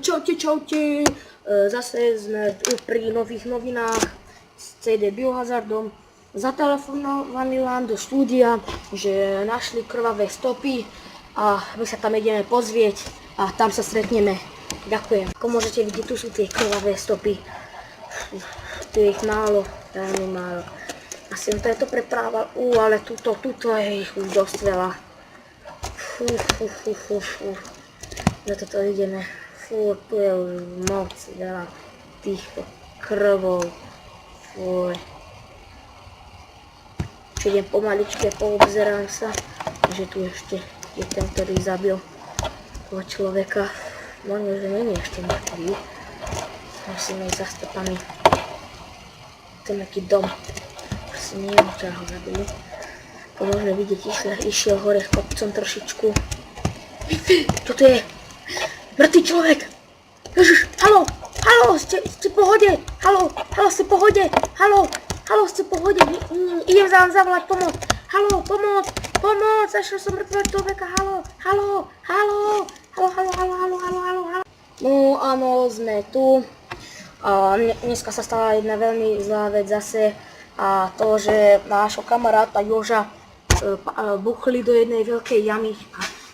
Čaute, čaute, zase sme tu pri nových novinách s CD Biohazardom. Zatelefonovali nám do štúdia, že našli krvavé stopy a my sa tam ideme pozrieť a tam sa stretneme. Ďakujem. Ako môžete vidieť, tu sú tie krvavé stopy. Tu je ich málo, veľmi málo. Asi on to preprával, ale tuto je ich už dosť veľa. Na toto ideme. Fú, tu je už moc veľa týchto krvov. Fuj. Idem pomaličke, poobzerám sa, že tu ešte je ten, ktorý zabil toho človeka. Možno, že není ešte mŕtvý. Musíme ísť za stopami. To je nejaký dom. Asi nie je čo ho zabili. Ako môžeme vidieť, išiel hore kopcom trošičku. Čo to je? Mŕtvý človek! Ježiš, haló, ste v pohode? Haló, ste v pohode? Haló, ste v pohode? Idem za vám zavolať pomoc. Haló, pomoc, zašiel som mŕtvého človeka, haló. No áno, sme tu. A dneska sa stala jedna veľmi zlá vec zase. A to, že nášho kamaráta Joža buchli do jednej veľkej jamy.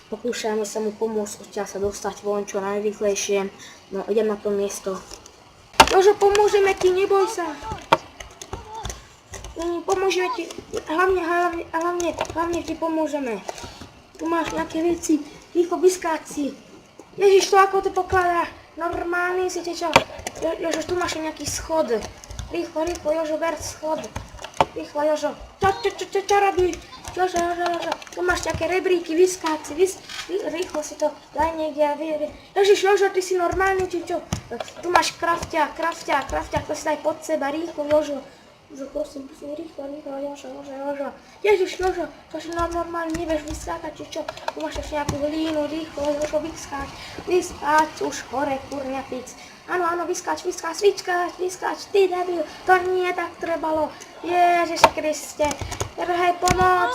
Pokúšame sa mu pomôcť odtiaľ sa dostať von čo najrýchlejšie. No idem na to miesto. Jožo, pomôžeme ti, neboj sa. Pomôžeme ti, hlavne ti pomôžeme. Tu máš nejaké veci, rýchlo vyskáč si. Ježiš, to ako to pokladá? Normálne si čo? Jožo, tu máš nejaký schod. Rýchlo, Jožo, ber schod. Rýchlo, Jožo. Čo robíš? Jožo, tu máš nejaké rebríky, vyskáč si, rýchlo si to daj niekde. Ježiš, Jožo, ty si normálny, či čo? Tu máš krafťák, to si daj pod seba, rýchlo, Jožo. Jožo, prosím, rýchlo, Jožo. Ježiš, Jožo, to si normálne nevieš vyskákať, či čo? Tu máš ešte nejakú hlínu, rýchlo, Jožo, vyskáč, už hore, kurňa pic. Áno, vyskáč, ty debil, to nie tak trebalo. Ježiši Kriste, hej, pomoc.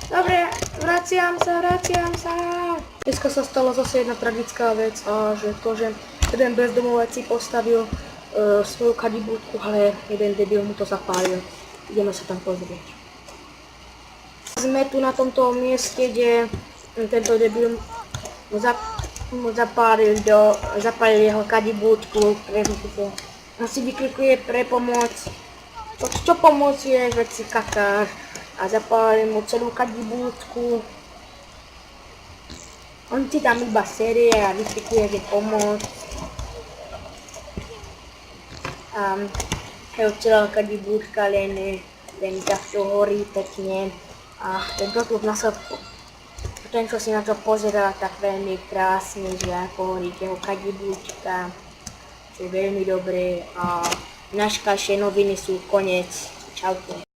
Dobre, vraciam sa. Dneska sa stala zase jedna tragická vec a že to, že jeden bezdomovec si postavil svoju kadibúdku, ale jeden debil mu to zapálil. Ideme sa tam pozrieť. Sme tu na tomto mieste, kde tento debil zapálil jeho kadibúdku, on si vyklikuje pre pomoc. Čo pomoc je, veď si kakáš a zapálil mu celú kadibúdku. On si tam iba série a vyklikuje, že pomoc. A celá kadibúdka len takto horí pekne a ten, čo si na to pozerá, tak veľmi krásne, že ako horí jeho kadibúčka, čo je veľmi dobré a naškajšie noviny sú koniec. Čaute.